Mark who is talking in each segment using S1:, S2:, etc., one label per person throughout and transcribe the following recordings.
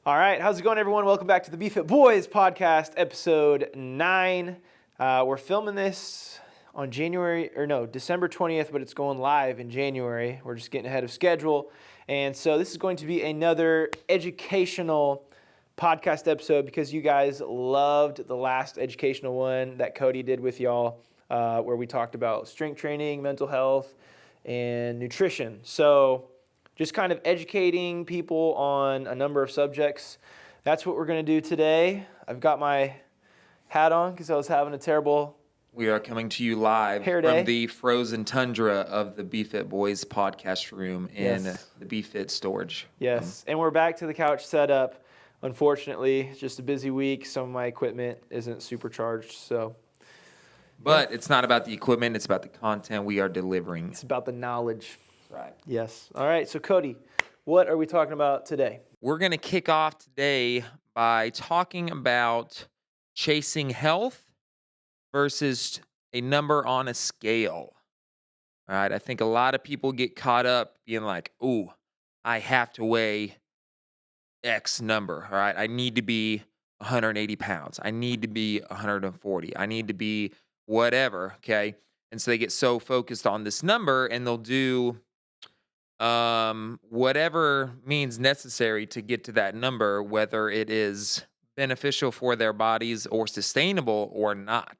S1: All right, how's it going, everyone? Welcome back to the BFIT Boys podcast, episode 9. We're filming this on December 20th, but it's going live in January. We're just getting ahead of schedule. And so this is going to be another educational podcast episode because you guys loved the last educational one that Cody did with y'all, where we talked about strength training, mental health, and nutrition. So just kind of educating people on a number of subjects. That's what we're going to do today. I've got my hat on because I was having a terrible
S2: We are coming to you live
S1: hair day
S2: from the frozen tundra of the BFIT Boys podcast room in the BFIT storage.
S1: Yes, and we're back to the couch setup. Unfortunately, it's just a busy week. Some of my equipment isn't supercharged, so.
S2: But it's not about the equipment. It's about the content we are delivering.
S1: It's about the knowledge.
S2: Right.
S1: Yes. All right, so Cody, what are we talking about today?
S2: We're going to kick off today by talking about chasing health versus a number on a scale. All right. I think a lot of people get caught up being like, ooh, I have to weigh X number. All right. I need to be 180 pounds. I need to be 140. I need to be whatever. Okay. And so they get so focused on this number and they'll do whatever means necessary to get to that number, whether it is beneficial for their bodies or sustainable or not.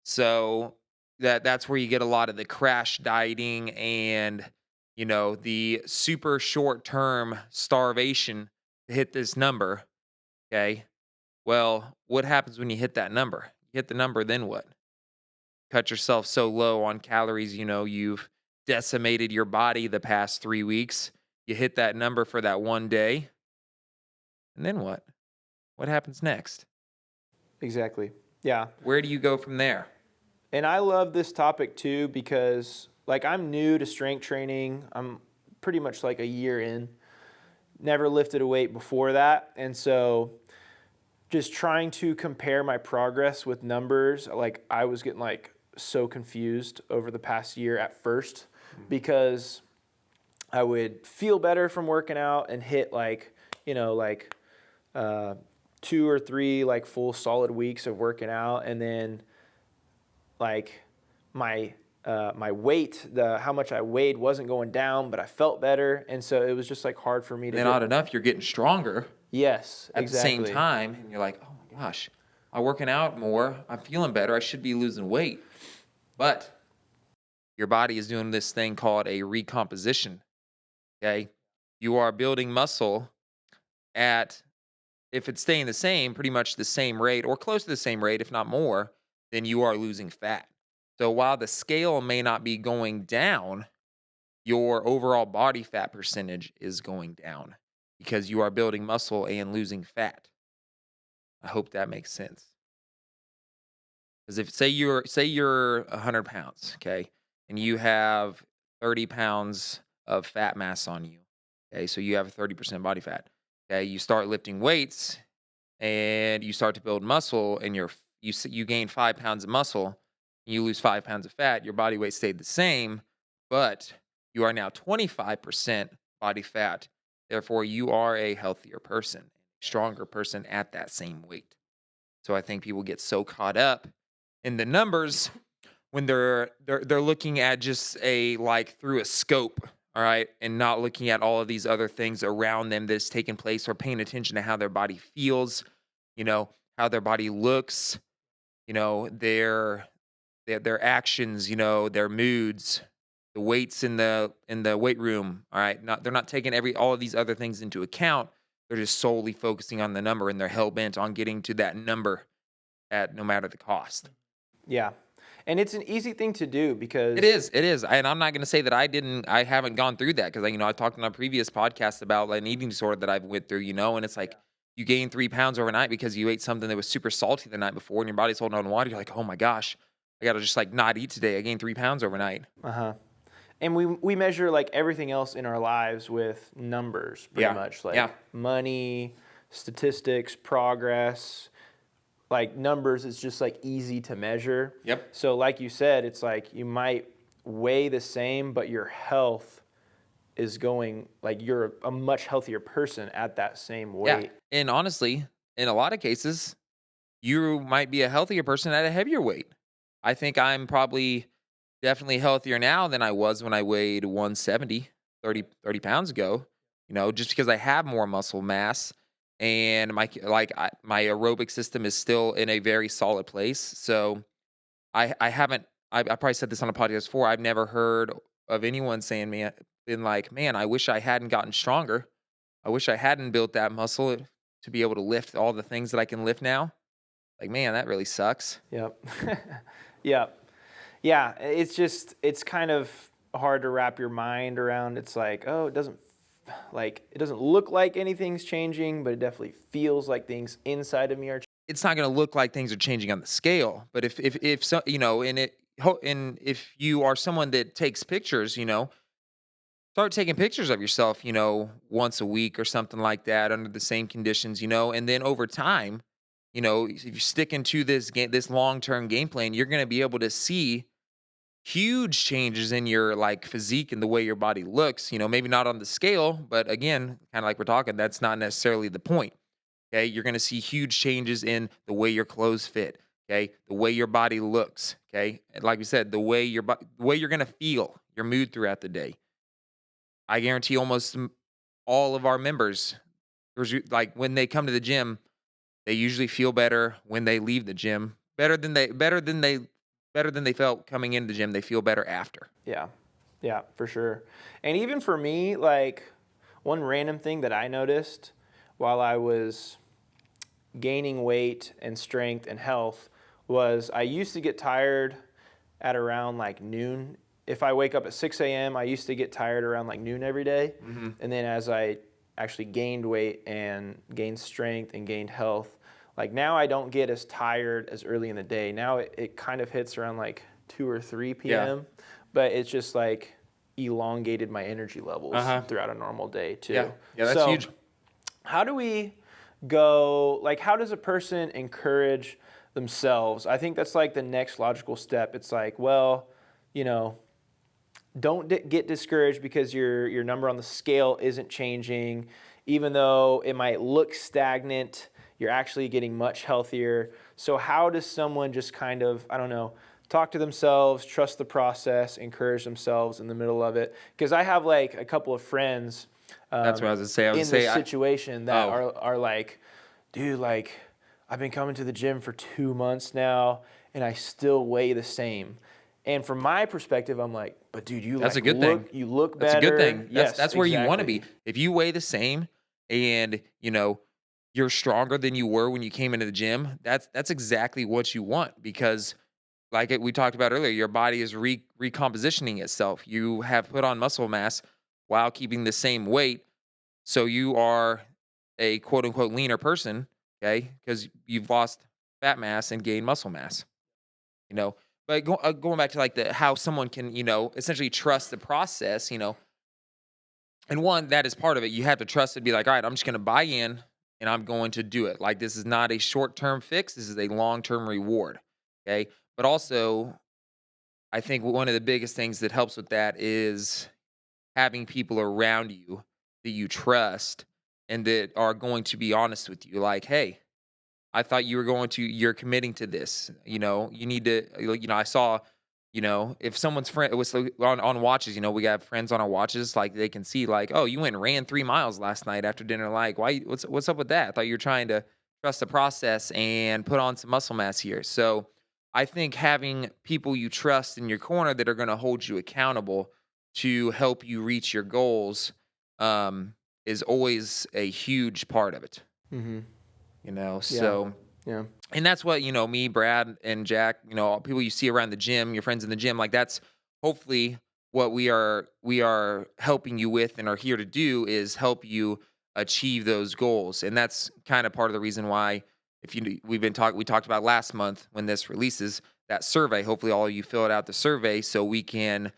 S2: So that's where you get a lot of the crash dieting and the super short term starvation to hit this number. Okay. Well, what happens when you hit that number? You hit the number, then what? Cut yourself so low on calories, you've decimated your body the past 3 weeks. You hit that number for that one day. And then what? What happens next?
S1: Exactly. Yeah.
S2: Where do you go from there?
S1: And I love this topic too because I'm new to strength training. I'm pretty much a year in. Never lifted a weight before that. And so just trying to compare my progress with numbers, I was getting so confused over the past year at first because I would feel better from working out and hit 2 or 3 full solid weeks of working out, and then my weight, how much I weighed wasn't going down, but I felt better, and so it was just hard for me to.
S2: And not enough, you're getting stronger.
S1: Yes,
S2: at
S1: exactly.
S2: the same time, and you're like, oh my gosh, I'm working out more, I'm feeling better, I should be losing weight. But your body is doing this thing called a recomposition. Okay, you are building muscle at, if it's staying the same, pretty much the same rate or close to the same rate, if not more, then you are losing fat. So while the scale may not be going down, your overall body fat percentage is going down because you are building muscle and losing fat. I hope that makes sense. Because if say you're 100 pounds, okay, and you have 30 pounds of fat mass on you, okay, so you have 30% body fat. Okay, you start lifting weights and you start to build muscle, and you gain 5 pounds of muscle, and you lose 5 pounds of fat. Your body weight stayed the same, but you are now 25% body fat. Therefore, you are a healthier person, stronger person at that same weight. So I think people get so caught up in the numbers when they're looking at just through a scope, all right, and not looking at all of these other things around them that's taking place, or paying attention to how their body feels, how their body looks, their actions, their moods, the weights in the weight room. All right, they're not taking all of these other things into account. They're just solely focusing on the number, and they're hell bent on getting to that number at no matter the cost.
S1: Yeah, and it's an easy thing to do because
S2: it is. And I'm not going to say that I haven't gone through that, because I talked on a previous podcast about an eating disorder that I've went through, and it's you gain 3 pounds overnight because you ate something that was super salty the night before, and your body's holding on to water. You're like, oh my gosh, I got to just not eat today. I gained 3 pounds overnight.
S1: And we measure everything else in our lives with numbers, pretty much, money, statistics, progress. Numbers is just easy to measure.
S2: Yep.
S1: So like you said, it's you might weigh the same, but your health is going, like, you're a much healthier person at that same
S2: Yeah.
S1: weight.
S2: And honestly, in a lot of cases, you might be a healthier person at a heavier weight. I think I'm probably definitely healthier now than I was when I weighed 170, 30 pounds ago, just because I have more muscle mass and my aerobic system is still in a very solid place. So I haven't, I probably said this on a podcast before. I've never heard of anyone saying, man, been like, man, I wish I hadn't gotten stronger. I wish I hadn't built that muscle to be able to lift all the things that I can lift now. Like, man, that really sucks.
S1: Yep. Yep. Yeah, it's kind of hard to wrap your mind around. It's like, oh, it doesn't look like anything's changing, but it definitely feels like things inside of me are.
S2: It's not going to look like things are changing on the scale, but if so, and if you are someone that takes pictures, start taking pictures of yourself, once a week or something like that under the same conditions, and then over time, if you're sticking to this long-term game plan, you're going to be able to see huge changes in your like physique and the way your body looks, maybe not on the scale, but again, kind of like we're talking, that's not necessarily the point. Okay. You're going to see huge changes in the way your clothes fit. Okay. The way your body looks. Okay. And like we said, the way you're going to feel, your mood throughout the day. I guarantee almost all of our members, like when they come to the gym, they usually feel better when they leave the gym. Better than they felt coming into the gym. They feel better after.
S1: Yeah. Yeah, for sure. And even for me, like, one random thing that I noticed while I was gaining weight and strength and health was I used to get tired at around like noon. If I wake up at 6 a.m., I used to get tired around like noon every day.
S2: Mm-hmm.
S1: And then as I actually gained weight and gained strength and gained health, like now I don't get as tired as early in the day. Now it kind of hits around like 2 or 3 p.m. But it's just like elongated my energy levels throughout a normal day too.
S2: Yeah, that's huge.
S1: How do we go, like, how does a person encourage themselves? I think that's like the next logical step. It's like, well, don't get discouraged because your number on the scale isn't changing. Even though it might look stagnant, you're actually getting much healthier. So how does someone just kind of, I don't know, talk to themselves, trust the process, encourage themselves in the middle of it? Because I have like a couple of friends
S2: That's what I was going to say.
S1: in this situation that are like, dude, like, I've been coming to the gym for 2 months now and I still weigh the same. And from my perspective, I'm like, but dude,
S2: that's a good thing.
S1: You look better.
S2: That's a good thing.
S1: Yes,
S2: That's where you want to
S1: exactly.
S2: be. If you weigh the same and, you're stronger than you were when you came into the gym, that's exactly what you want because we talked about earlier, your body is recompositioning itself. You have put on muscle mass while keeping the same weight. So you are a quote unquote leaner person, okay? Because you've lost fat mass and gained muscle mass, you know. But going back to like how someone can, essentially trust the process, and one, that is part of it. You have to trust it, be like, all right, I'm just going to buy in and I'm going to do it. Like, this is not a short term fix, this is a long term reward. Okay. But also, I think one of the biggest things that helps with that is having people around you that you trust and that are going to be honest with you. Like, hey, I thought you're committing to this. You need to, I saw, if someone's friend was on watches, we got friends on our watches, like they can see like, oh, you went and ran 3 miles last night after dinner. Like, why, what's up with that? I thought you were trying to trust the process and put on some muscle mass here. So I think having people you trust in your corner that are going to hold you accountable to help you reach your goals, is always a huge part of it.
S1: Mm-hmm.
S2: So
S1: Yeah.
S2: and that's what, me, Brad, and Jack, people you see around the gym, your friends in the gym, like that's hopefully what we are helping you with and are here to do is help you achieve those goals. And that's kind of part of the reason why we talked about last month when this releases that survey. Hopefully all of you fill it out the survey so we can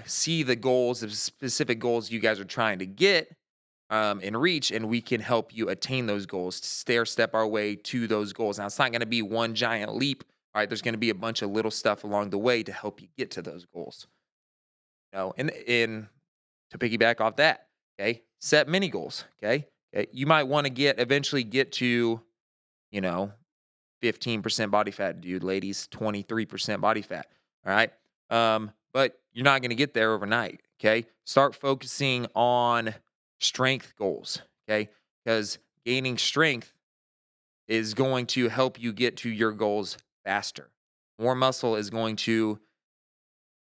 S2: see the goals, the specific goals you guys are trying to get and reach, and we can help you attain those goals, step our way to those goals. Now, it's not going to be one giant leap. All right, there's going to be a bunch of little stuff along the way to help you get to those goals. And to piggyback off that, okay, set mini goals, okay? You might want to eventually get to, 15% body fat, dude, ladies, 23% body fat, all right? But you're not going to get there overnight, okay? Start focusing on strength goals, okay? Because gaining strength is going to help you get to your goals faster. More muscle is going to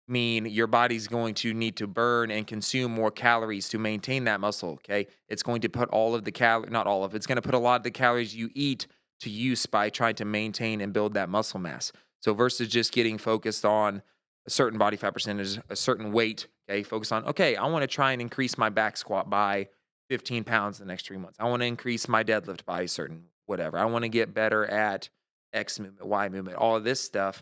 S2: mean your body's going to need to burn and consume more calories to maintain that muscle, okay? It's going to put all of the not all of it's going to put a lot of the calories you eat to use by trying to maintain and build that muscle mass. So versus just getting focused on a certain body fat percentage, a certain weight, okay? Focus on, okay, I want to try and increase my back squat by 15 pounds the next 3 months. I want to increase my deadlift by a certain whatever. I want to get better at X movement, Y movement, all of this stuff.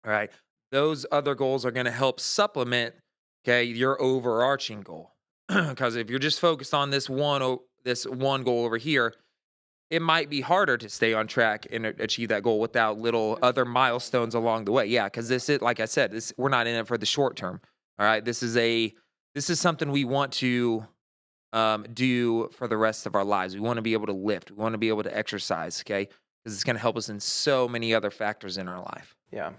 S2: All right. Those other goals are going to help supplement, okay, your overarching goal. Because if you're just focused on this one goal over here, it might be harder to stay on track and achieve that goal without little other milestones along the way. Yeah, because this is, like I said, we're not in it for the short term. All right. This is something we want to do for the rest of our lives. We want to be able to lift. We want to be able to exercise, okay? Because it's going to help us in so many other factors in our life.
S1: Yeah.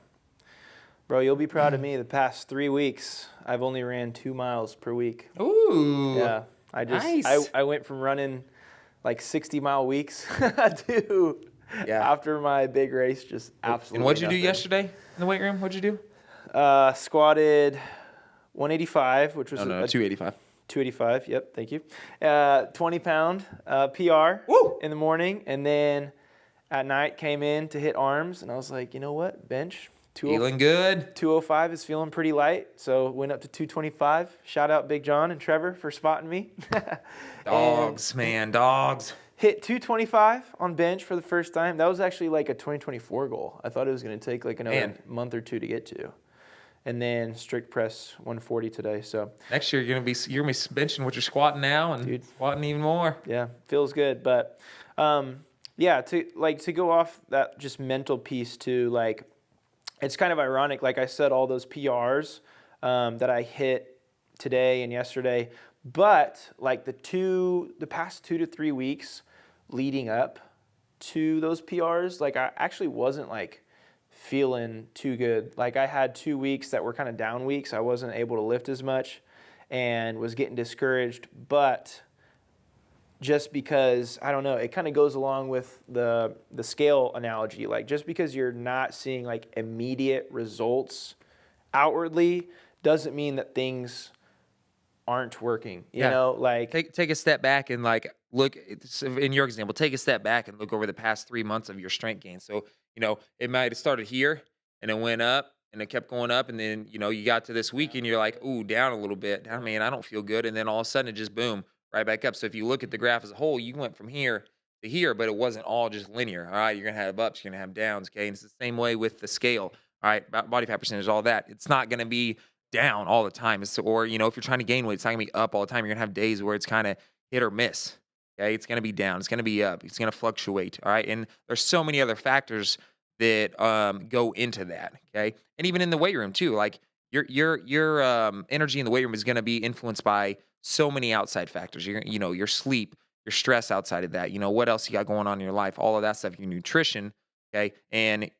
S1: Bro, you'll be proud of me. The past 3 weeks, I've only ran 2 miles per week.
S2: Ooh.
S1: Yeah.
S2: Nice.
S1: I went from running like 60-mile weeks to after my big race, just absolutely
S2: And what'd you
S1: nothing.
S2: do yesterday in the weight room? What'd you do?
S1: Squatted 185, which was
S2: No, 285.
S1: 285, yep, thank you. 20-pound PR
S2: Woo!
S1: in the morning, and then at night came in to hit arms, and I was like, you know what, bench.
S2: Feeling good.
S1: 205 is feeling pretty light, so went up to 225. Shout out Big John and Trevor for spotting me.
S2: Dogs, man, dogs.
S1: Hit 225 on bench for the first time. That was actually like a 2024 goal. I thought it was going to take like another month or two to get to. And then strict press 140 today. So
S2: next year you're gonna be benching what you're squatting now and squatting even more.
S1: Yeah, feels good. But to go off that just mental piece too, like it's kind of ironic. Like I said, all those PRs that I hit today and yesterday, but like the past 2 to 3 weeks leading up to those PRs, like I actually wasn't like feeling too good. Like I had 2 weeks that were kind of down weeks. I wasn't able to lift as much and was getting discouraged, but just because, I don't know, it kind of goes along with the scale analogy. Like just because you're not seeing like immediate results outwardly doesn't mean that things aren't working. You know, like
S2: take a step back and like look in your example, take a step back and look over the past 3 months of your strength gain. So, it might have started here and it went up and it kept going up. And then, you got to this week and you're like, ooh, down a little bit. I mean, I don't feel good. And then all of a sudden it just boom, right back up. So if you look at the graph as a whole, you went from here to here, but it wasn't all just linear. All right. You're going to have ups, you're going to have downs. Okay. And it's the same way with the scale. All right. Body fat percentage, all that. It's not going to be down all the time. Or, if you're trying to gain weight, it's not going to be up all the time. You're going to have days where it's kind of hit or miss. Okay. It's going to be down. It's going to be up. It's going to fluctuate. All right. And there's so many other factors that go into that. Okay. And even in the weight room too, like your energy in the weight room is going to be influenced by so many outside factors. Your sleep, your stress outside of that, what else you got going on in your life, all of that stuff, your nutrition. Okay. And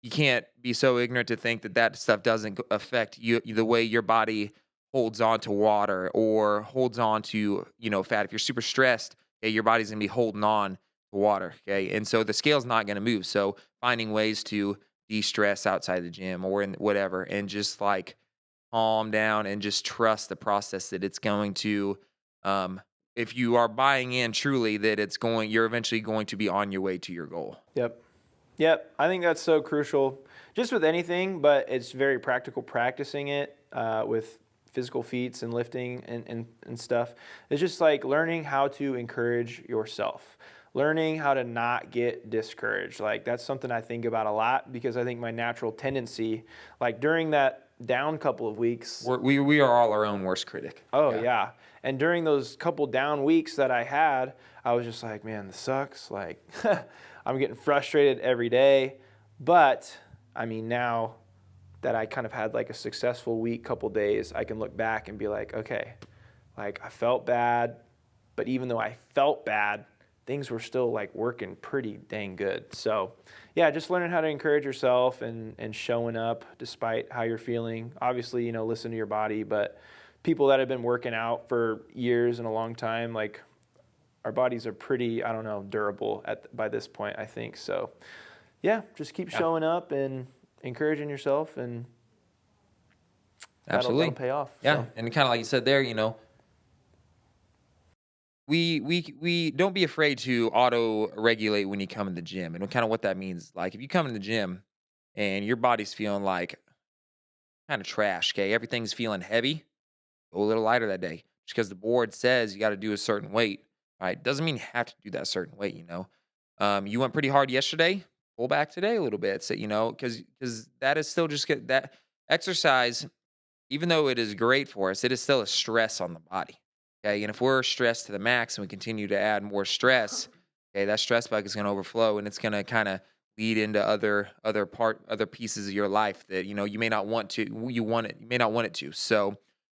S2: you can't be so ignorant to think that stuff doesn't affect you, the way your body holds on to water or holds on to, fat. If you're super stressed, okay, your body's going to be holding on to water. Okay. And so the scale's not going to move. So finding ways to de-stress outside the gym or in whatever, and just like calm down and just trust the process that it's going to, if you are buying in truly that you're eventually going to be on your way to your goal.
S1: Yep. I think that's so crucial just with anything, but it's very practical practicing it with physical feats and lifting and stuff. It's just like learning how to encourage yourself, learning how to not get discouraged. Like that's something I think about a lot because I think my natural tendency, like during that down couple of weeks.
S2: We are all our own worst critic.
S1: Oh, yeah. And during those couple down weeks that I had, I was just like, man, this sucks. Like, I'm getting frustrated every day. But, I mean, now that I kind of had like a successful week, couple days, I can look back and be like, okay, like I felt bad, but even though I felt bad, things were still like working pretty dang good. So yeah, just learning how to encourage yourself and showing up despite how you're feeling. Obviously, listen to your body, but people that have been working out for years and a long time, like our bodies are pretty, I don't know, durable by this point, I think. So yeah, just keep
S2: Yeah,
S1: showing up and encouraging yourself, and that'll
S2: absolutely.
S1: pay off.
S2: Yeah,
S1: So
S2: and kind of like you said there, we don't be afraid to auto regulate when you come in the gym, and kind of what that means. Like if you come in the gym and your body's feeling like kind of trash, okay, everything's feeling heavy, go a little lighter that day. Just because the board says you got to do a certain weight, right? Doesn't mean you have to do that certain weight. You went pretty hard yesterday. Pull back today a little bit, so because that is still just get that exercise. Even though it is great for us, it is still a stress on the body. Okay. And if we're stressed to the max and we continue to add more stress, okay, that stress bucket is going to overflow and it's going to kind of lead into other pieces of your life that, you may not want to, you may not want it to. So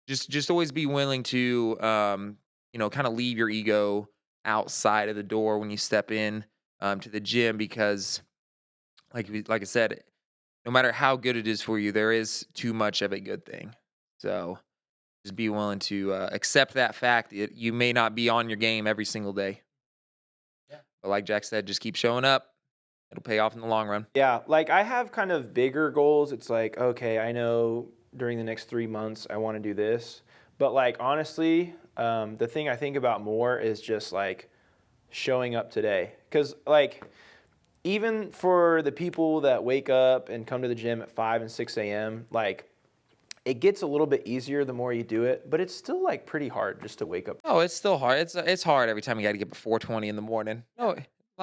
S2: just always be willing to, kind of leave your ego outside of the door when you step in, to the gym, because like I said, no matter how good it is for you, there is too much of a good thing. So just be willing to accept that fact that you may not be on your game every single day.
S1: yeah.
S2: But like Jack said, just keep showing up. It'll pay off in the long run.
S1: Yeah, like I have kind of bigger goals. It's like, okay, I know during the next 3 months I want to do this. But like honestly, the thing I think about more is just like showing up today. Because like even for the people that wake up and come to the gym at 5 and 6 a.m., like it gets a little bit easier the more you do it, but it's still like pretty hard just to wake up.
S2: Oh, it's still hard. It's hard every time you got to get up at 4:20 in the morning. No,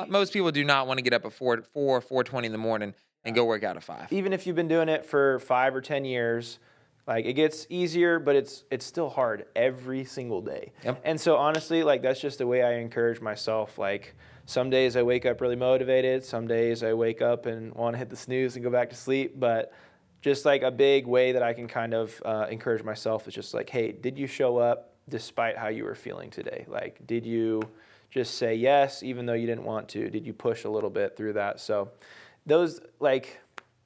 S2: most people do not want to get up at 4:20 in the morning and go work out at 5.
S1: Even if you've been doing it for 5 or 10 years, like it gets easier, but it's still hard every single day.
S2: Yep.
S1: And so honestly, like that's just the way I encourage myself. Like some days I wake up really motivated, some days I wake up and want to hit the snooze and go back to sleep. But just like a big way that I can kind of encourage myself is just like, hey, did you show up despite how you were feeling today? Like, did you just say yes even though you didn't want to? Did you push a little bit through that? So those, like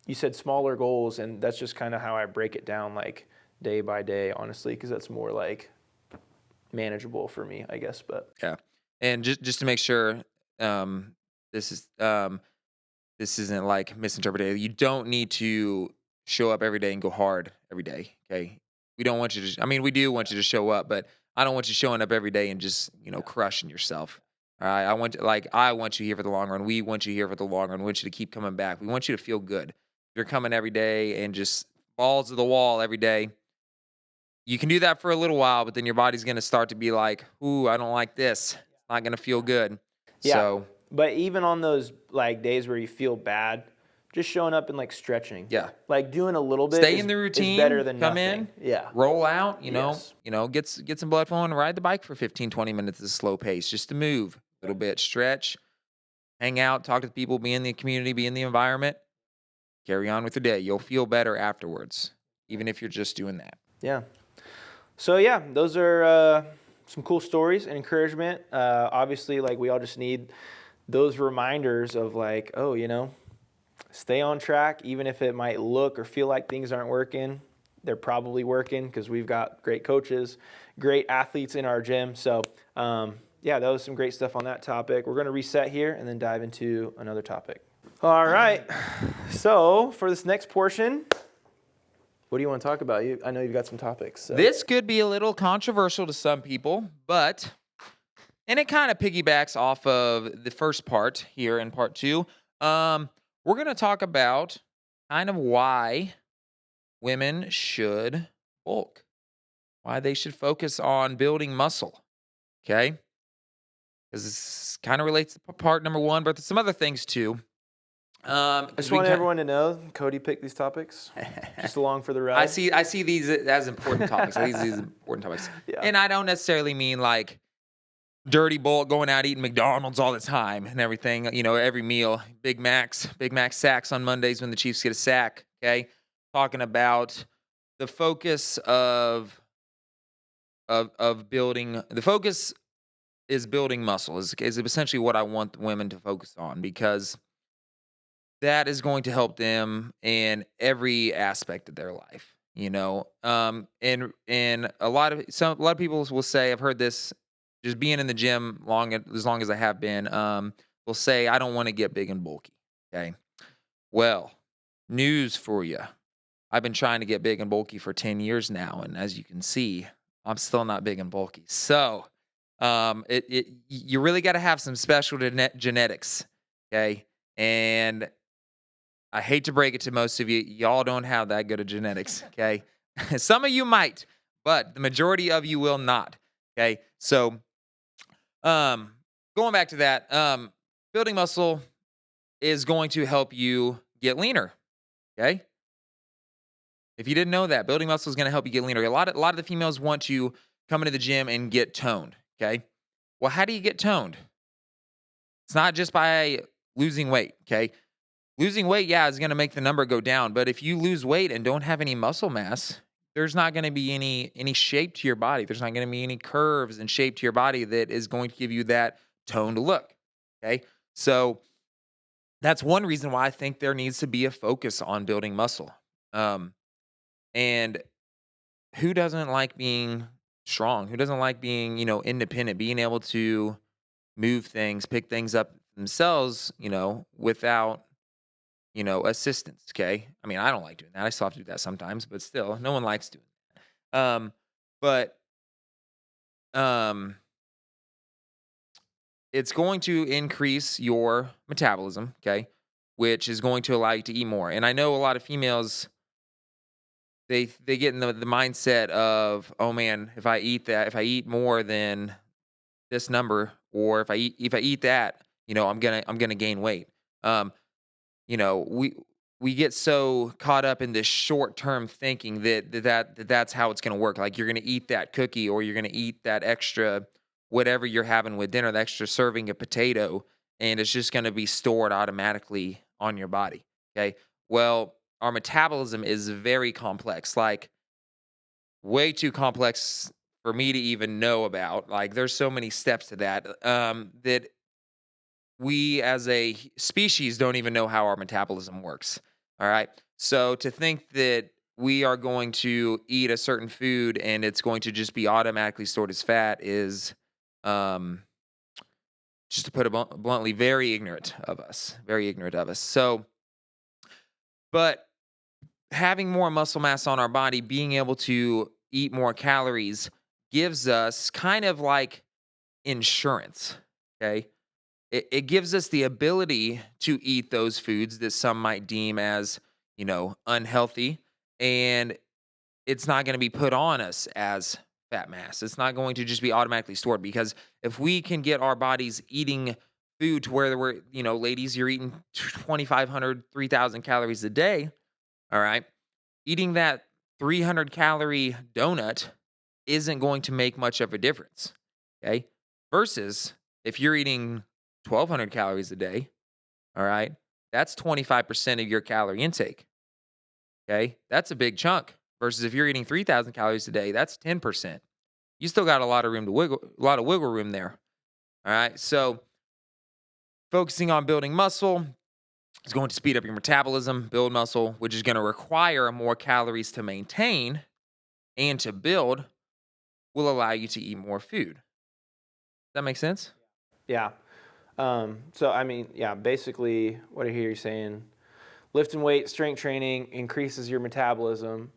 S1: you said, smaller goals, and that's just kind of how I break it down, like day by day, honestly, because that's more like manageable for me, I guess. But
S2: Yeah. And just to make sure, um, this is this isn't like misinterpreted. You don't need to show up every day and go hard every day. Okay. We don't want you to, I mean, we do want you to show up, but I don't want you showing up every day and just, crushing yourself. All right. I want you here for the long run. We want you here for the long run. We want you to keep coming back. We want you to feel good. If you're coming every day and just balls to the wall every day, you can do that for a little while, but then your body's going to start to be like, ooh, I don't like this. It's not going to feel good.
S1: yeah,
S2: So,
S1: but even on those like days where you feel bad, just showing up and like stretching,
S2: yeah.
S1: like doing a little bit
S2: Stay
S1: is,
S2: in the
S1: is better
S2: routine,
S1: than
S2: come
S1: nothing.
S2: in,
S1: Yeah.
S2: roll out,
S1: Yes.
S2: get some blood flowing, ride the bike for 15, 20 minutes at a slow pace, just to move a little bit, stretch, hang out, talk to the people, be in the community, be in the environment, carry on with your day. You'll feel better afterwards, even if you're just doing that.
S1: Yeah. So yeah, those are some cool stories and encouragement. Obviously, like we all just need those reminders of like, oh, stay on track, even if it might look or feel like things aren't working. They're probably working because we've got great coaches, great athletes in our gym. So yeah, that was some great stuff on that topic. We're going to reset here and then dive into another topic. All right. So for this next portion, what do you want to talk about? I know you've got some topics. So.
S2: This could be a little controversial to some people, and it kind of piggybacks off of the first part here in part 2. We're going to talk about kind of why women should bulk, why they should focus on building muscle. Okay. Because this kind of relates to part number 1, but there's some other things too.
S1: I just want everyone to know Cody picked these topics just along for the ride.
S2: I see these as important topics. I see these as important topics.
S1: Yeah.
S2: And I don't necessarily mean like dirty bulk, going out eating McDonald's all the time and everything, every meal, Big Mac sacks on Mondays when the Chiefs get a sack. Okay. Talking about the focus of of building. The focus is building muscle is essentially what I want women to focus on, because that is going to help them in every aspect of their life, and a lot of people will say, I've heard this, just being in the gym as long as I have been, will say, I don't want to get big and bulky. Okay, well, news for you. I've been trying to get big and bulky for 10 years now, and as you can see, I'm still not big and bulky. So, you really got to have some special genetics, okay? And I hate to break it to most of you, y'all don't have that good of genetics, okay? Some of you might, but the majority of you will not, okay? So, um, going back to that, building muscle is going to help you get leaner, okay? If you didn't know that, building muscle is going to help you get leaner. A lot of the females want to come into the gym and get toned, okay? Well, how do you get toned? It's not just by losing weight, okay? Losing weight, yeah, is going to make the number go down, but if you lose weight and don't have any muscle mass, there's not going to be any shape to your body. There's not going to be any curves and shape to your body that is going to give you that toned look, okay? So that's one reason why I think there needs to be a focus on building muscle. Um, and who doesn't like being strong? Who doesn't like being, independent, being able to move things, pick things up themselves, without, assistance, okay? I mean, I don't like doing that. I still have to do that sometimes, but still, no one likes doing that. But um it's going to increase your metabolism, okay? Which is going to allow you to eat more. And I know a lot of females, they get in the mindset of, oh man, if I eat more than this number, or if I eat that, I'm gonna gain weight. Um, we get so caught up in this short term thinking that's how it's gonna work. Like, you're gonna eat that cookie, or you're gonna eat that extra whatever you're having with dinner, the extra serving of potato, and it's just gonna be stored automatically on your body. Okay. Well, our metabolism is very complex. Like, way too complex for me to even know about. Like, there's so many steps to that, that we as a species don't even know how our metabolism works. All right. So to think that we are going to eat a certain food and it's going to just be automatically stored as fat is, um, just to put it bluntly, very ignorant of us. Very ignorant of us. So, but having more muscle mass on our body, being able to eat more calories, gives us kind of like insurance. Okay. It gives us the ability to eat those foods that some might deem as, unhealthy. And it's not going to be put on us as fat mass. It's not going to just be automatically stored, because if we can get our bodies eating food to where we're, ladies, you're eating 2,500, 3,000 calories a day. All right. Eating that 300 calorie donut isn't going to make much of a difference. Okay. Versus if you're eating 1,200 calories a day, all right, that's 25% of your calorie intake. Okay. That's a big chunk. Versus if you're eating 3,000 calories a day, that's 10%. You still got a lot of room to wiggle, a lot of wiggle room there. All right. So focusing on building muscle is going to speed up your metabolism, build muscle, which is going to require more calories to maintain and to build, will allow you to eat more food. Does that make sense?
S1: Yeah. So, I mean, yeah, basically what I hear you saying, lifting weight, strength training increases your metabolism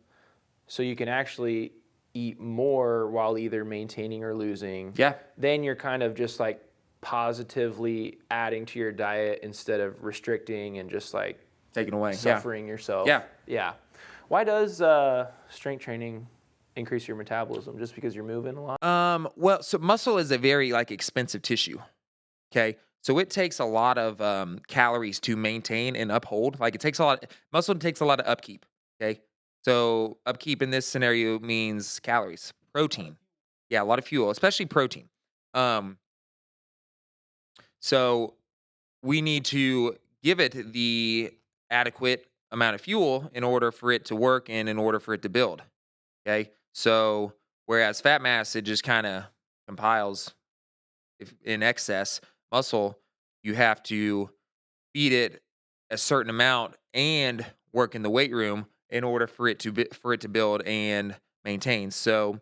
S1: so you can actually eat more while either maintaining or losing.
S2: Yeah.
S1: Then you're kind of just like positively adding to your diet instead of restricting and just like
S2: Taken away.
S1: suffering yourself.
S2: Yeah.
S1: Yeah. Why does strength training increase your metabolism? Just because you're moving a lot?
S2: Well, so muscle is a very expensive tissue. Okay. So it takes a lot of calories to maintain and uphold. Like, it takes a lot, muscle takes a lot of upkeep. Okay. So upkeep in this scenario means calories, protein. Yeah, a lot of fuel, especially protein. Um, so we need to give it the adequate amount of fuel in order for it to work and in order for it to build. Okay. So Whereas fat mass, it just kind of compiles. If in excess muscle, you have to feed it a certain amount and work in the weight room in order for it to build and maintain. So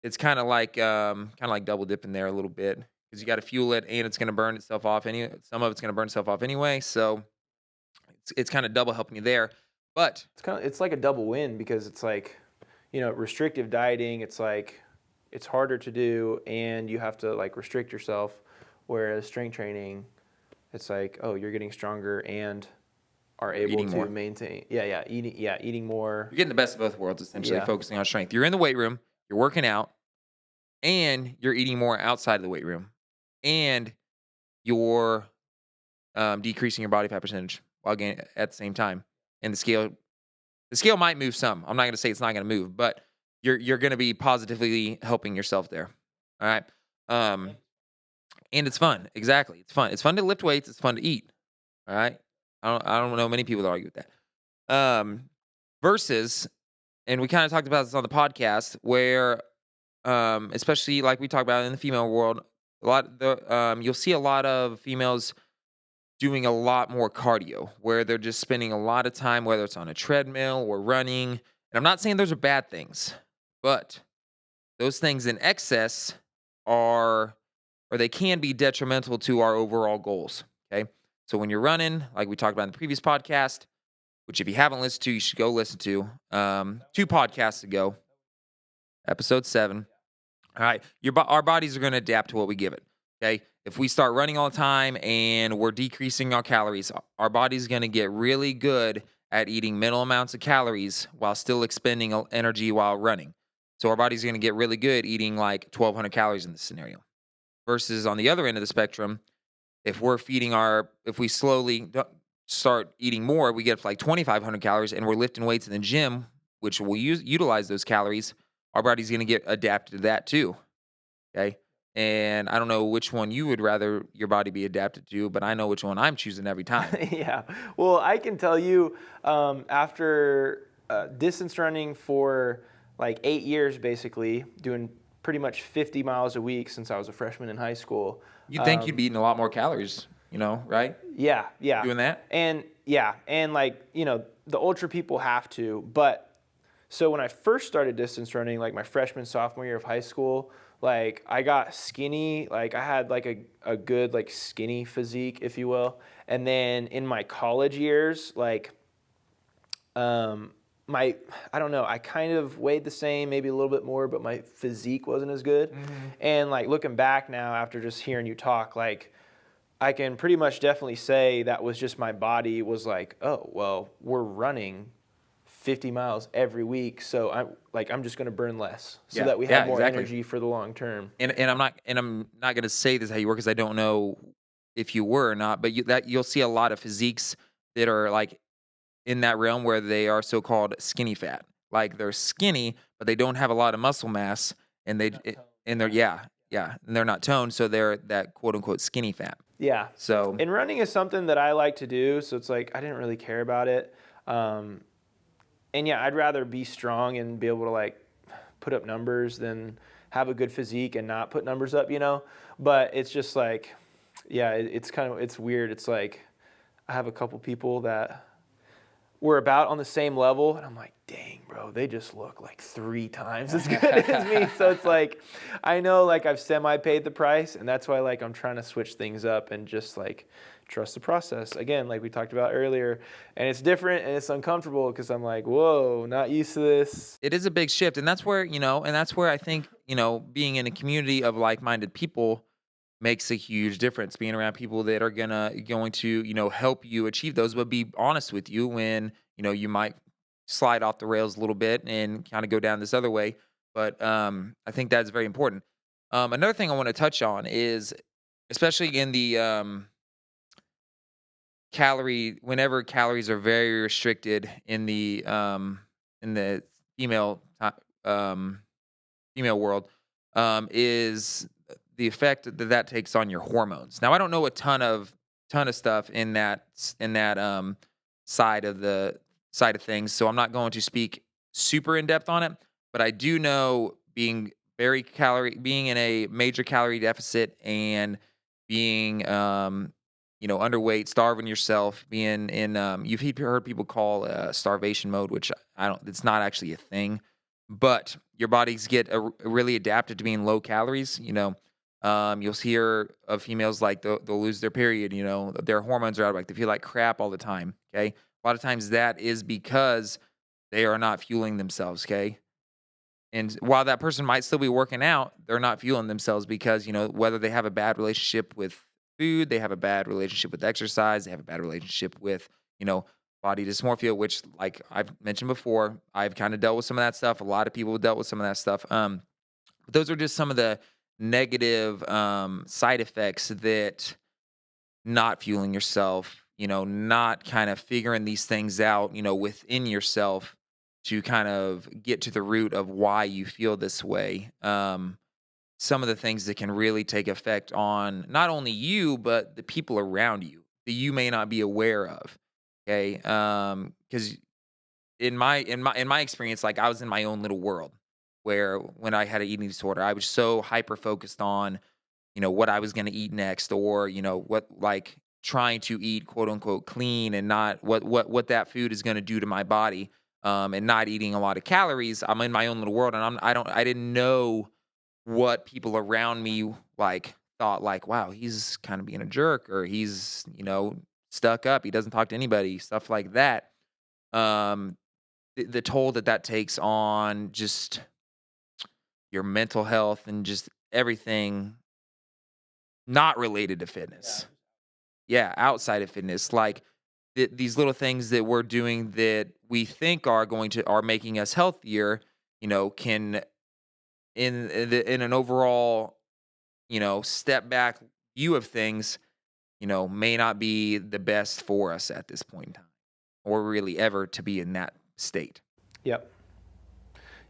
S2: it's kind of like double dipping there a little bit because you got to fuel it and it's going to burn itself off anyway. Some of it's going to burn itself off anyway. So it's kind of double helping you there. But
S1: It's like a double win because it's like, restrictive dieting, it's like it's harder to do and you have to like restrict yourself, whereas strength training, it's like, oh, you're getting stronger and are able
S2: eating
S1: to
S2: more.
S1: maintain. Eating more.
S2: You're getting the best of both worlds, essentially,
S1: Yeah.
S2: focusing on strength. You're in the weight room, you're working out, and you're eating more outside of the weight room, and you're decreasing your body fat percentage while gaining at the same time. And the scale might move some. I'm not going to say it's not going to move, but you're going to be positively helping yourself there. All right. Um, and it's fun. Exactly. It's fun. It's fun to lift weights. It's fun to eat. All right. I don't know many people that argue with that. Versus, and we kind of talked about this on the podcast, where especially like we talked about in the female world, you'll see a lot of females doing a lot more cardio, where they're just spending a lot of time, whether it's on a treadmill or running. And I'm not saying those are bad things, but those things in excess are, or they can be detrimental to our overall goals. Okay. So when you're running, like we talked about in the previous podcast, which if you haven't listened to, you should go listen to, 2 podcasts ago, episode 7. All right. Our bodies are going to adapt to what we give it. Okay. If we start running all the time and we're decreasing our calories, our body's going to get really good at eating minimal amounts of calories while still expending energy while running. So our body's going to get really good eating like 1,200 calories in this scenario. Versus on the other end of the spectrum, if we slowly start eating more, we get up to like 2,500 calories and we're lifting weights in the gym, which will utilize those calories. Our body's going to get adapted to that too. Okay. And I don't know which one you would rather your body be adapted to, but I know which one I'm choosing every time.
S1: Yeah. Well, I can tell you after distance running for like 8 years, basically doing pretty much 50 miles a week since I was a freshman in high school.
S2: You'd think you'd be eating a lot more calories, right?
S1: Yeah.
S2: Doing that?
S1: And like, the ultra people have to, but so when I first started distance running, like my freshman, sophomore year of high school, like I got skinny, like I had like a good like skinny physique, if you will. And then in my college years, like I don't know, I kind of weighed the same, maybe a little bit more, but my physique wasn't as good. Mm-hmm. And like looking back now after just hearing you talk, like I can pretty much definitely say that was just my body was like, oh, well, we're running 50 miles every week, so I'm just going to burn less so that we have more energy for the long term.
S2: And I'm not going to say this how you work because I don't know if you were or not, but you'll see a lot of physiques that are like in that realm where they are so-called skinny fat. Like they're skinny, but they don't have a lot of muscle mass, and they're and they're not toned, so they're that quote unquote skinny fat.
S1: Yeah.
S2: So
S1: and running is something that I like to do, so it's like I didn't really care about it. And yeah, I'd rather be strong and be able to like put up numbers than have a good physique and not put numbers up, But it's just like, yeah, it's weird. It's like I have a couple people that we're about on the same level, and I'm like, dang, bro, they just look like 3 times as good as me. So it's like, I know like I've semi-paid the price, and that's why like I'm trying to switch things up and just like trust the process. Again, like we talked about earlier, and it's different and it's uncomfortable because I'm like, whoa, not used to this.
S2: It is a big shift, and that's where, I think, being in a community of like-minded people makes a huge difference. Being around people that are going to help you achieve those, but be honest with you when you might slide off the rails a little bit and kind of go down this other way. But I think that's very important. Another thing I want to touch on is, especially in the whenever calories are very restricted in the female female world, is the effect that takes on your hormones. Now, I don't know a ton of stuff in that side of things, so I'm not going to speak super in depth on it. But I do know being being in a major calorie deficit and being underweight, starving yourself, being in you've heard people call starvation mode, which I don't. It's not actually a thing, but your bodies get really adapted to being low calories. You'll hear of females like they'll lose their period. Their hormones are out of whack. They feel like crap all the time. Okay, a lot of times that is because they are not fueling themselves. Okay. And while that person might still be working out, they're not fueling themselves because, whether they have a bad relationship with food, they have a bad relationship with exercise, they have a bad relationship with, you know, body dysmorphia, which, like I've mentioned before, I've kind of dealt with some of that stuff. A lot of people have dealt with some of that stuff. But those are just some of the negative side effects that not fueling yourself, not kind of figuring these things out, within yourself to kind of get to the root of why you feel this way. Some of the things that can really take effect on not only you, but the people around you that you may not be aware of. Okay. Because in my experience, like I was in my own little world where when I had an eating disorder, I was so hyper focused on what I was going to eat next, or what, like, trying to eat quote unquote clean, and not what that food is going to do to my body, and not eating a lot of calories. I'm in my own little world, and I didn't know what people around me like thought, like, wow, he's kind of being a jerk, or he's stuck up, he doesn't talk to anybody, stuff like that. um the toll that takes on just your mental health and just everything not related to fitness. Yeah, outside of fitness, like these little things that we're doing that we think are making us healthier, can in an overall, step back view of things, may not be the best for us at this point in time, or really ever to be in that state.
S1: Yep.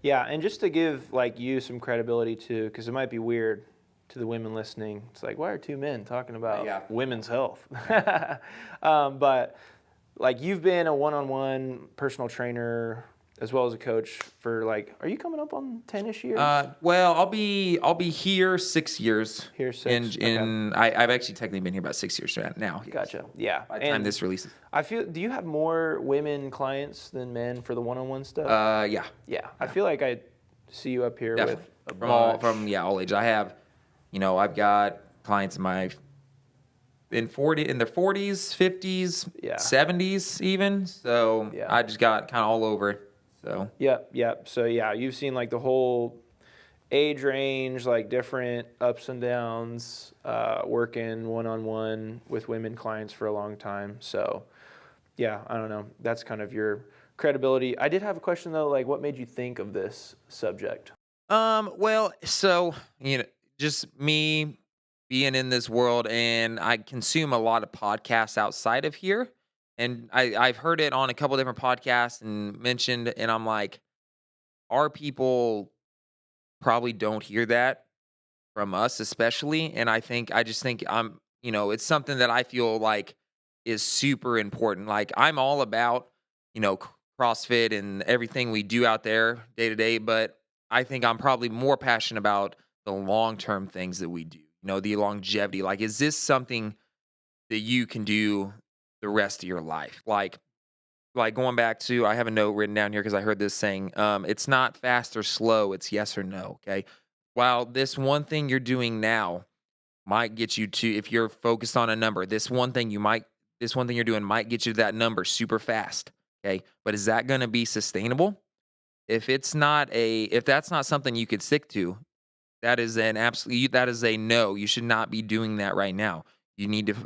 S1: Yeah, and just to give like you some credibility too, because it might be weird to the women listening. It's like, why are two men talking about women's health? But like, you've been a one-on-one personal trainer as well as a coach for, like, are you coming up on 10-ish years?
S2: Well, I'll be here 6 years.
S1: Here 6.
S2: I've actually technically been here about 6 years now. Yes.
S1: Gotcha. Yeah.
S2: By the time this releases.
S1: I feel. Do you have more women clients than men for the one-on-one stuff?
S2: Yeah.
S1: Yeah. I feel like I see you up here
S2: Definitely.
S1: with a
S2: from
S1: bunch.
S2: all ages. I have, I've got clients in their 40s, 50s,
S1: Yeah.
S2: 70s even. So
S1: Yeah.
S2: I just got kind of all over. So
S1: Yep. So yeah, you've seen like the whole age range, like different ups and downs, working one-on-one with women clients for a long time. So yeah, I don't know. That's kind of your credibility. I did have a question though, like, what made you think of this subject?
S2: well, so just me being in this world, and I consume a lot of podcasts outside of here, and I've heard it on a couple different podcasts and mentioned, and I'm like, our people probably don't hear that from us, especially. And I just think it's something that I feel like is super important. Like, I'm all about, CrossFit and everything we do out there day to day, but I think I'm probably more passionate about the long term things that we do, the longevity. Like, is this something that you can do the rest of your life? Like going back to, I have a note written down here because I heard this saying, it's not fast or slow, it's yes or no. Okay. While this one thing you're doing now might get you to, if you're focused on a number, this one thing you're doing might get you to that number super fast. Okay. But is that going to be sustainable? If that's not something you could stick to, that is that is a no. You should not be doing that right now.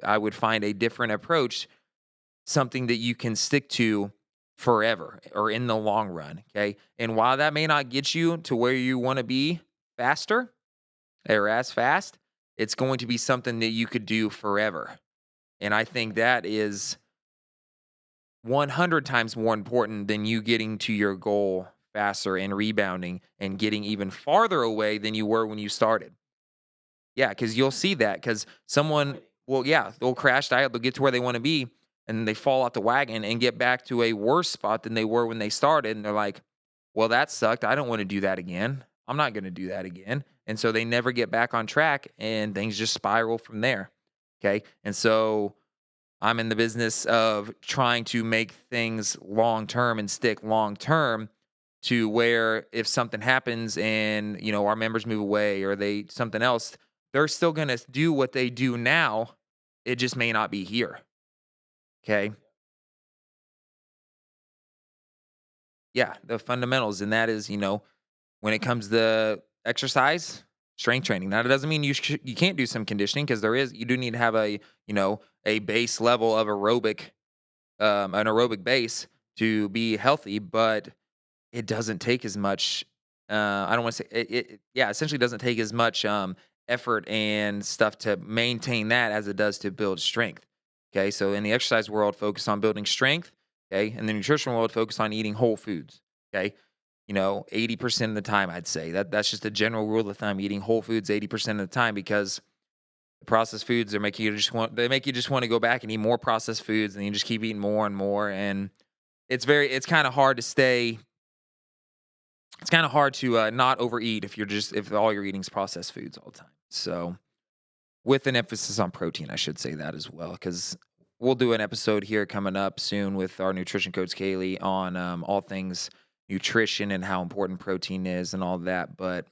S2: I would find a different approach, something that you can stick to forever or in the long run. Okay. And while that may not get you to where you want to be faster or as fast, it's going to be something that you could do forever. And I think that is 100 times more important than you getting to your goal faster and rebounding and getting even farther away than you were when you started. Yeah, because you'll see that, because someone they'll crash diet, they'll get to where they want to be, and then they fall off the wagon and get back to a worse spot than they were when they started. And they're like, well, that sucked. I don't want to do that again. I'm not going to do that again. And so they never get back on track and things just spiral from there. Okay. And so I'm in the business of trying to make things long term and stick long term to where if something happens and, our members move away or they something else, they're still going to do what they do now. It just may not be here. Okay. Yeah. The fundamentals. And that is, when it comes to exercise, strength training. Now, that doesn't mean you can't do some conditioning because you do need to have a base level of an aerobic base to be healthy, but it doesn't take as much. I don't want to say yeah, essentially doesn't take as much effort and stuff to maintain that as it does to build strength. Okay, so in the exercise world, focus on building strength. Okay, and the nutrition world, focus on eating whole foods. Okay, 80% of the time, I'd say that's just a general rule of thumb: eating whole foods 80% of the time, because the processed foods they make you just want to go back and eat more processed foods, and you just keep eating more and more, and it's kind of hard to stay. It's kind of hard to not overeat if all you're eating is processed foods all the time. So, with an emphasis on protein, I should say that as well, because we'll do an episode here coming up soon with our nutrition coach Kaylee on all things nutrition and how important protein is and all that. But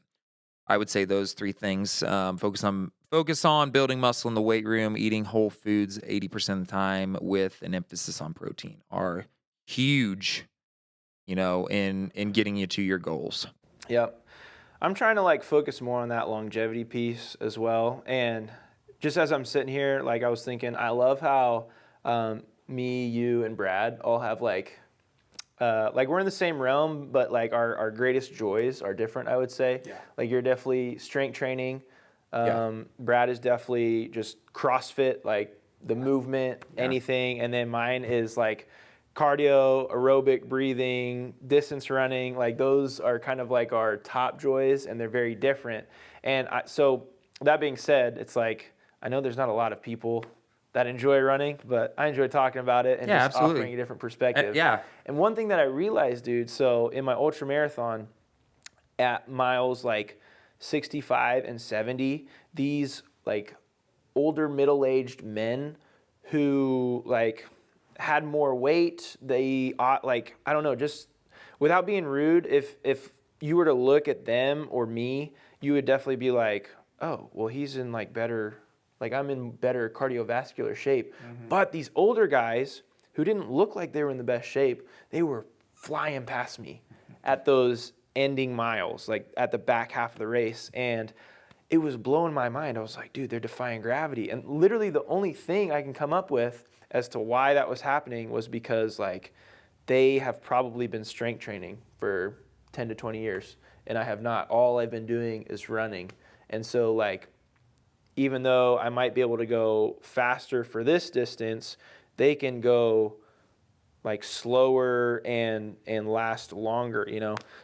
S2: I would say those three things: focus on building muscle in the weight room, eating whole foods 80% of the time, with an emphasis on protein, are huge, in getting you to your goals.
S1: Yep. I'm trying to focus more on that longevity piece as well. And just as I'm sitting here, I was thinking, I love how me, you, and Brad all have we're in the same realm, but our greatest joys are different, I would say.
S2: Yeah.
S1: You're definitely strength training.
S2: Yeah.
S1: Brad is definitely just CrossFit, the movement, anything. And then mine is cardio, aerobic breathing, distance running. Those are kind of our top joys, and they're very different. And so that being said, it's I know there's not a lot of people that enjoy running, but I enjoy talking about it and just
S2: absolutely.
S1: offering a different perspective.
S2: Yeah.
S1: And one thing that I realized, dude, so in my ultra marathon at miles 65 and 70, these older middle-aged men who had more weight, they I don't know, just without being rude, if you were to look at them or me, you would definitely be oh, well, he's in better, I'm in better cardiovascular shape. Mm-hmm. But these older guys who didn't look like they were in the best shape, they were flying past me at those ending miles, at the back half of the race. And it was blowing my mind. I was like, dude, they're defying gravity. And literally the only thing I can come up with as to why that was happening was because they have probably been strength training for 10 to 20 years, and I have not. All I've been doing is running. And so even though I might be able to go faster for this distance, they can go slower and last longer,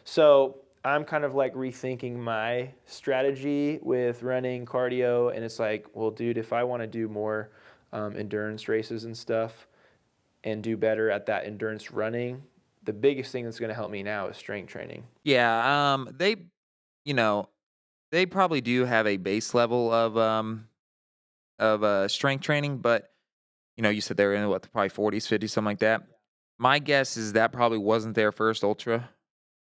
S1: So I'm kind of rethinking my strategy with running, cardio, and it's well, dude, if I want to do more endurance races and stuff and do better at that endurance running, the biggest thing that's going to help me now is strength training.
S2: Yeah, they probably do have a base level of strength training, but you said they were in probably 40s, 50s, something like that. My guess is that probably wasn't their first ultra,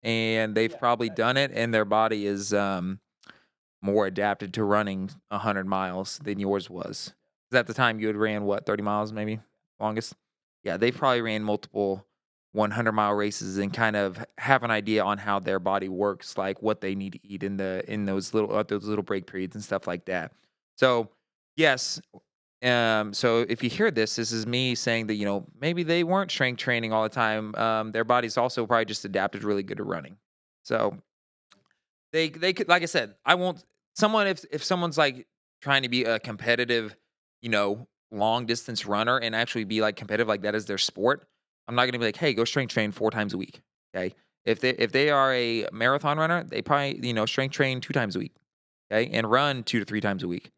S2: and they've probably done it, and their body is more adapted to running 100 miles than yours was. 'Cause at the time you had ran 30 miles maybe longest. Yeah, they probably ran multiple 100-mile races and kind of have an idea on how their body works, what they need to eat in those little break periods and stuff like that. So yes, so if you hear this is me saying that maybe they weren't strength training all the time. Their body's also probably just adapted really good to running. So they could, like I said, I won't someone if someone's trying to be a competitive, long distance runner and actually be competitive like that is their sport. I'm not gonna be hey, go strength train 4 times a week. Okay. If they are a marathon runner, they probably, strength train 2 times a week. Okay, and run 2 to 3 times a week.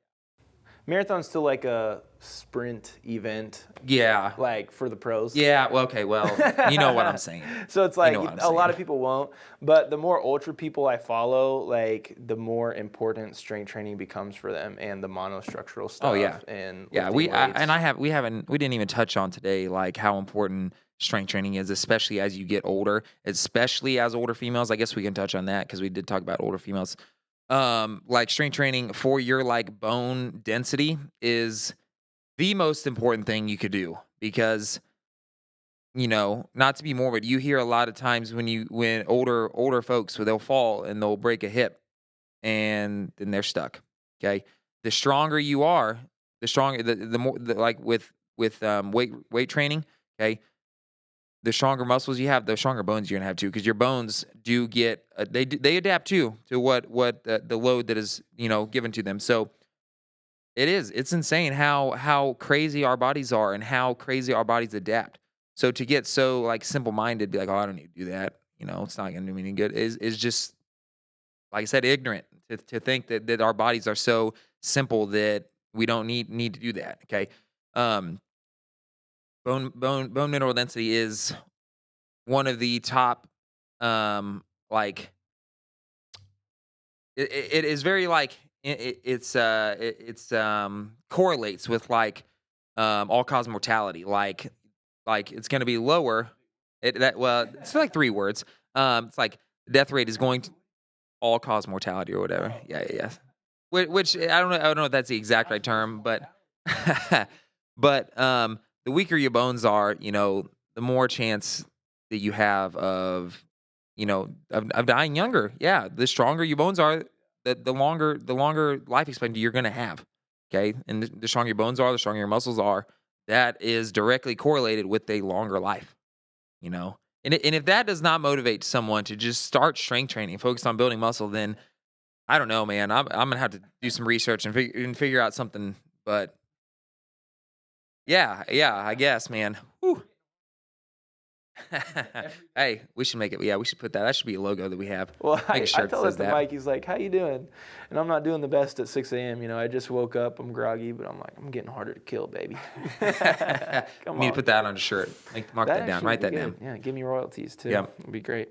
S1: Marathon's still like a sprint event,
S2: Yeah.
S1: like for the pros.
S2: Yeah. Well, okay. Well, you know what I'm saying.
S1: So it's
S2: You
S1: like
S2: know what I'm
S1: a lot
S2: saying.
S1: of people won't, but the more ultra people I follow, like the more important strength training becomes for them and the monostructural stuff.
S2: Oh yeah.
S1: And
S2: Yeah.
S1: lifting weights.
S2: We didn't even touch on today like how important strength training is, especially as you get older, especially as older females. I guess we can touch on that because we did talk about older females. Like strength training for your like bone density is the most important thing you could do because not to be morbid, you hear a lot of times when older folks they'll fall and they'll break a hip and then they're stuck. Okay, the stronger you are, the stronger the more like with weight training. Okay, the stronger muscles you have, the stronger bones you're gonna have too, because your bones do get they adapt too to what the load that is given to them. So it's insane how crazy our bodies are and how crazy our bodies adapt. So to get so like simple minded, be like, oh, I don't need to do that. It's not gonna do me any good. Is just like I said, ignorant to think that our bodies are so simple that we don't need to do that. Okay. Um, bone mineral density is one of the top like it is very like it's correlates with like all cause mortality like it's going to be lower it's like three words. It's like death rate is going to all cause mortality or whatever. Yeah. Which I don't know if that's the exact right term, but but the weaker your bones are, the more chance that you have of of dying younger. Yeah, the stronger your bones are, the longer life expectancy you're going to have. Okay, and the stronger your bones are, the stronger your muscles are. That is directly correlated with a longer life. And if that does not motivate someone to just start strength training, focus on building muscle, then I don't know, man. I'm gonna have to do some research and figure out something. But yeah, I guess, man. Whew. Hey, we should make it. Yeah, we should put that. That should be a logo that we have.
S1: Well,
S2: Make a
S1: I
S2: shirt that
S1: tell
S2: says
S1: that to
S2: that.
S1: Mike. He's like, "How you doing?" And I'm not doing the best at 6 a.m. I just woke up. I'm groggy, but I'm like, I'm getting harder to kill, baby.
S2: You
S1: Come
S2: need to
S1: on.
S2: put that on a shirt. Mark that down.
S1: actually
S2: Write
S1: would
S2: that
S1: be
S2: down.
S1: good. Yeah, give me royalties too.
S2: Yep.
S1: It'd be great.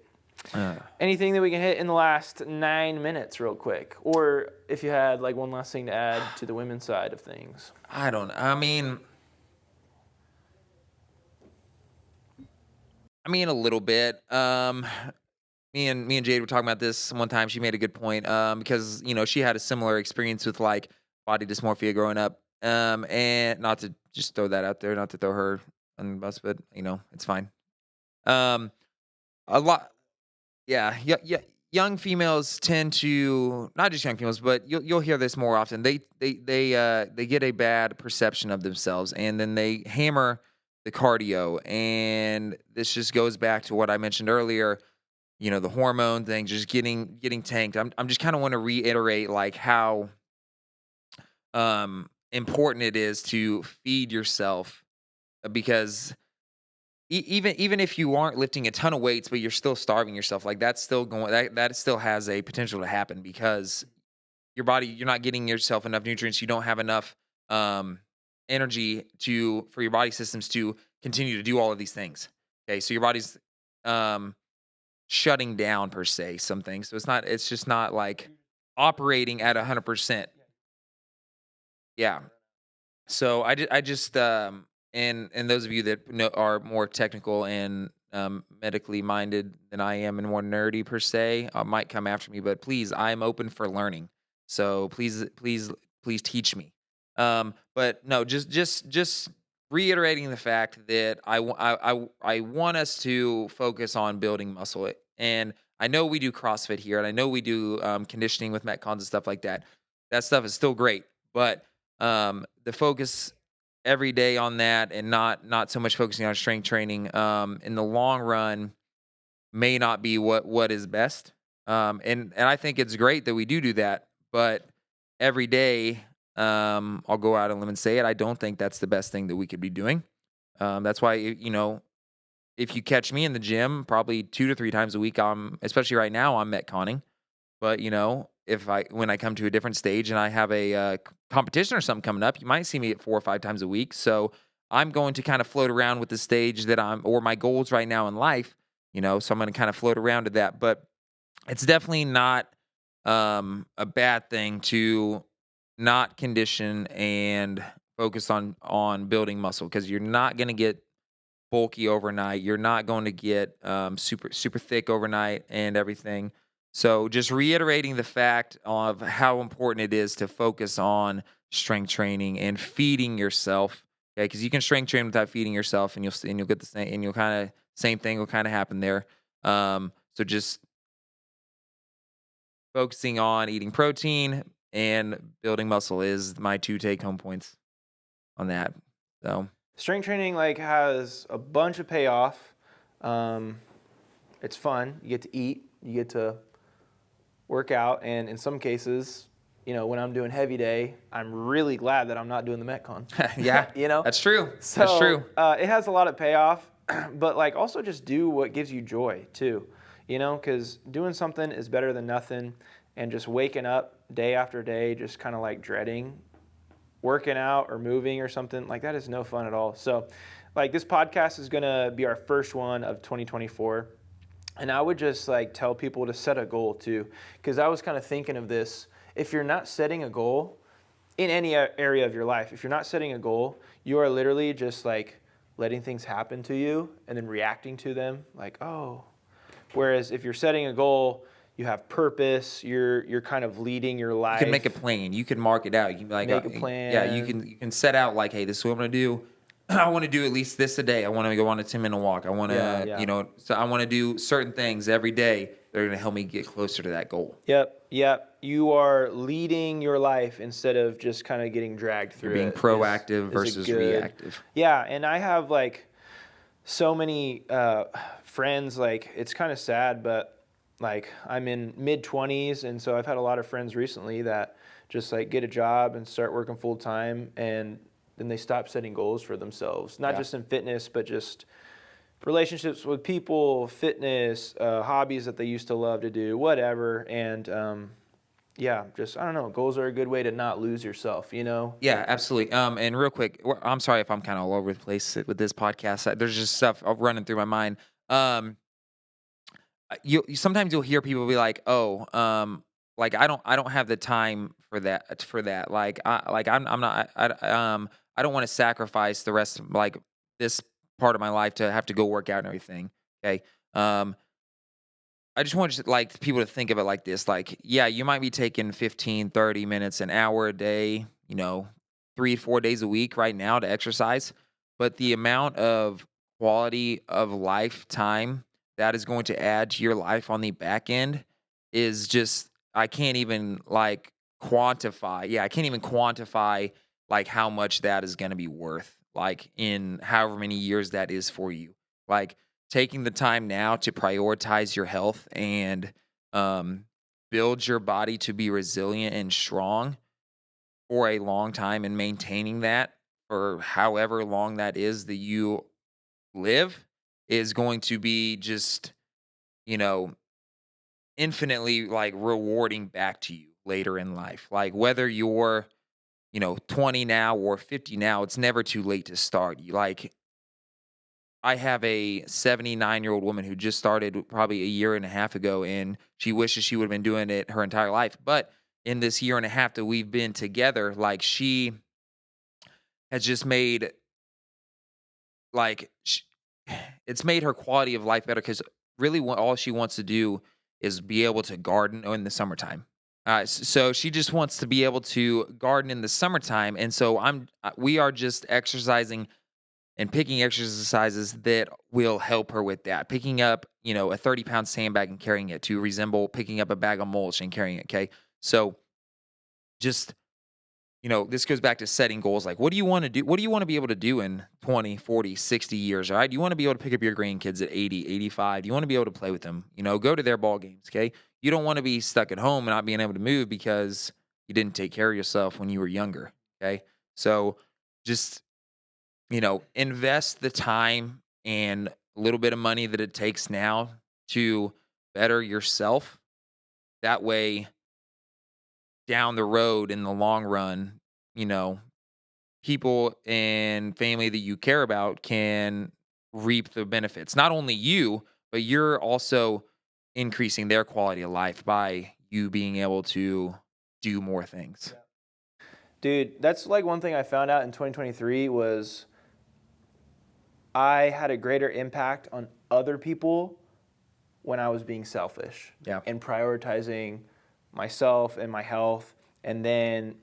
S2: Uh,
S1: Anything that we can hit in the last 9 minutes, real quick, or if you had like one last thing to add to the women's side of things.
S2: I don't. I mean, a little bit. Me and Jade were talking about this one time. She made a good point. Because she had a similar experience with like body dysmorphia growing up. And not to just throw that out there, not to throw her on the bus, but it's fine. Um, a lot. Yeah, yeah. Young females tend to not just young females, but you'll hear this more often. They get a bad perception of themselves, and then they hammer the cardio, and this just goes back to what I mentioned earlier. The hormone thing, just getting tanked. I'm just kind of want to reiterate like how important it is to feed yourself because even if you aren't lifting a ton of weights, but you're still starving yourself, like that's still going that still has a potential to happen because you're not getting yourself enough nutrients. You don't have enough energy for your body systems to continue to do all of these things. Okay, so your body's shutting down per se some things. So it's just not like operating at 100%. Yeah. So I just and those of you that are more technical and medically minded than I am and more nerdy per se might come after me, but please, I'm open for learning. So please teach me. But no, just reiterating the fact that I want us to focus on building muscle. And I know we do CrossFit here, and I know we do conditioning with Metcons and stuff like that. That stuff is still great, but the focus every day on that and not so much focusing on strength training in the long run may not be what is best. And I think it's great that we do that, but every day I'll go out on a limb and say it. I don't think that's the best thing that we could be doing. That's why if you catch me in the gym, probably 2 to 3 times a week, especially right now, I'm metconning. But, when I come to a different stage and I have a competition or something coming up, you might see me at 4 or 5 times a week. So I'm going to kind of float around with the stage or my goals right now in life, so I'm going to kind of float around to that. But it's definitely not a bad thing to not condition and focus on building muscle, because you're not going to get bulky overnight. You're not going to get super thick overnight and everything. So just reiterating the fact of how important it is to focus on strength training and feeding yourself. Okay, because you can strength train without feeding yourself, and you'll get the same, and you'll kind of same thing will kind of happen there. So just focusing on eating protein and building muscle is my 2 take home points on that. So
S1: Strength training like has a bunch of payoff. Um, it's fun. You get to eat. You get to work out, and in some cases, when I'm doing heavy day, I'm really glad that I'm not doing the Metcon.
S2: yeah, that's true.
S1: So
S2: That's true.
S1: It has a lot of payoff, but like also just do what gives you joy too, because doing something is better than nothing, and just waking up day after day, just kind of like dreading working out or moving or something like that is no fun at all. So like this podcast is going to be our first one of 2024. And I would just like tell people to set a goal too, because I was kind of thinking of this. If you're not setting a goal in any area of your life, if you're not setting a goal, you are literally just like letting things happen to you and then reacting to them like, oh. Whereas if you're setting a goal, you have purpose, you're kind of leading your life.
S2: You can make a plan. You can mark it out. You can be like,
S1: Make a plan.
S2: Yeah, you can set out like, hey, this is what I'm gonna do. I want to do at least this a day. I want to go on a 10-minute walk. I want to,
S1: Yeah.
S2: so I want to do certain things every day that are gonna help me get closer to that goal.
S1: Yep. You are leading your life instead of just kind of getting dragged through.
S2: You're being proactive versus reactive.
S1: Yeah, and I have like so many friends. Like it's kind of sad, but like I'm in mid-20s, and so I've had a lot of friends recently that just like get a job and start working full time, and then they stop setting goals for themselves, not just in fitness, but just relationships with people, fitness, hobbies that they used to love to do, whatever. And just I don't know. Goals are a good way to not lose yourself.
S2: Yeah, absolutely. And real quick, I'm sorry if I'm kind of all over the place with this podcast. There's just stuff running through my mind. Sometimes you'll hear people be like, "Oh, like I don't have the time for that. I don't want to sacrifice the rest of like this part of my life to have to go work out and everything." Okay. I just want like people to think of it like this. Like, yeah, you might be taking 15, 30 minutes, an hour a day, 3, 4 days a week right now to exercise, but the amount of quality of life time that is going to add to your life on the back end is just, I can't even like quantify. Yeah, I can't even quantify like how much that is going to be worth, like in however many years that is for you. Like, taking the time now to prioritize your health and build your body to be resilient and strong for a long time, and maintaining that for however long that is that you live is going to be just, you know, infinitely like rewarding back to you later in life. Like whether you're, 20 now or 50 now, it's never too late to start. I have a 79-year-old woman who just started probably a year and a half ago, and she wishes she would have been doing it her entire life. But in this year and a half that we've been together, like she has just made like sh it's made her quality of life better, because really all she wants to do is be able to garden in the summertime. So she just wants to be able to garden in the summertime, and so we are just exercising and picking exercises that will help her with that. Picking up, a 30-pound sandbag and carrying it to resemble picking up a bag of mulch and carrying it. Okay. So just, this goes back to setting goals. Like, what do you want to do? What do you want to be able to do in 20, 40, 60 years? All right. You want to be able to pick up your grandkids at 80, 85. You want to be able to play with them, go to their ball games. Okay. You don't want to be stuck at home and not being able to move because you didn't take care of yourself when you were younger. Okay. So just, invest the time and a little bit of money that it takes now to better yourself That way, down the road in the long run, you know, people and family that you care about can reap the benefits. Not only you, but you're also increasing their quality of life by you being able to do more things.
S1: Dude, that's like one thing I found out in 2023 was I had a greater impact on other people when I was being selfish and prioritizing myself and my health. And then,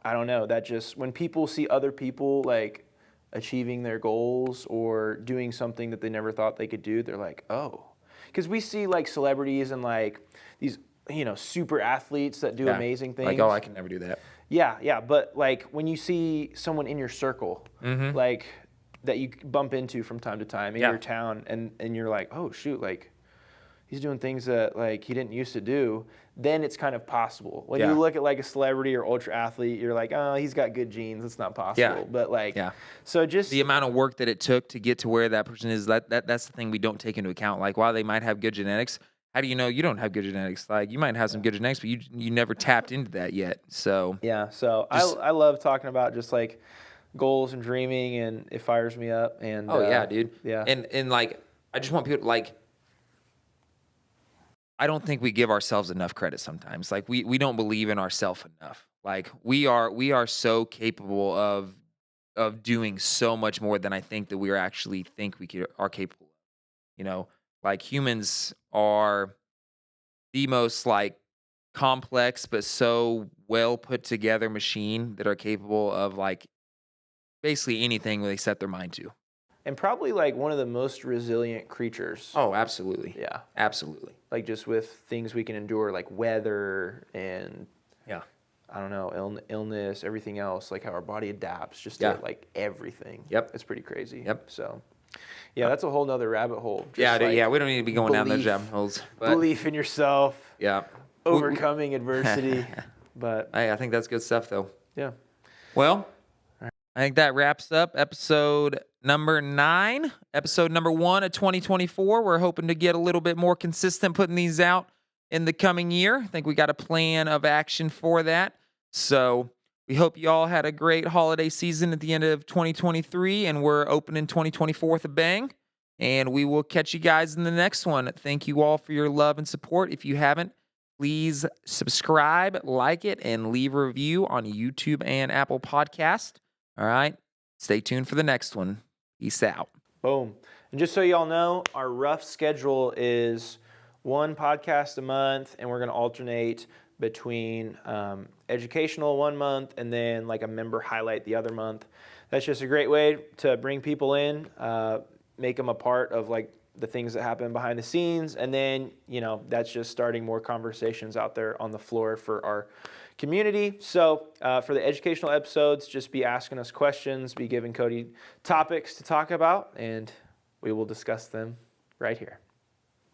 S1: I don't know, that just, when people see other people like achieving their goals or doing something that they never thought they could do, they're like, oh. Because we see like celebrities and like these, super athletes that do amazing things.
S2: Like, oh, I can never do that.
S1: Yeah. But like when you see someone in your circle, like that you bump into from time to time in your town, and you're like, oh shoot, like he's doing things that like he didn't used to do, then it's kind of possible. When you look at like a celebrity or ultra athlete, you're like, oh, he's got good genes. It's not possible. But like, so just
S2: the amount of work that it took to get to where that person is, that's the thing we don't take into account. Like, while they might have good genetics, how do you know you don't have good genetics? Like, you might have some good genetics, but you never tapped into that yet. So
S1: I love talking about just like goals and dreaming, and it fires me up. And
S2: dude.
S1: Yeah.
S2: And like, I just want people to, like, I don't think we give ourselves enough credit sometimes. Like, we don't believe in ourselves enough. Like, we are so capable of doing so much more than I think that we are capable of. You know, like, humans are the most like complex but so well put together machine that are capable of like basically anything they set their mind to.
S1: And probably like one of the most resilient creatures.
S2: Oh, absolutely.
S1: Yeah.
S2: Absolutely.
S1: Like just with things we can endure, like weather and I don't know, illness, everything else, like how our body adapts just to like everything.
S2: Yep.
S1: It's pretty crazy.
S2: Yep.
S1: So that's a whole nother rabbit hole.
S2: Just we don't need to be going down those rabbit holes. But
S1: belief in yourself.
S2: Yeah.
S1: Overcoming adversity. But
S2: I think that's good stuff though.
S1: Yeah.
S2: Well, I think that wraps up episode number 9, episode number 1 of 2024. We're hoping to get a little bit more consistent putting these out in the coming year. I think we got a plan of action for that. So we hope you all had a great holiday season at the end of 2023, and we're opening 2024 with a bang. And we will catch you guys in the next one. Thank you all for your love and support. If you haven't, please subscribe, like it, and leave a review on YouTube and Apple Podcast. All right. Stay tuned for the next one. Peace out.
S1: Boom. And just so y'all know, our rough schedule is 1 podcast a month, and we're going to alternate between educational 1 month and then like a member highlight the other month. That's just a great way to bring people in, make them a part of like the things that happen behind the scenes. And then, that's just starting more conversations out there on the floor for our community. So for the educational episodes, just be asking us questions, be giving Cody topics to talk about, and we will discuss them right here.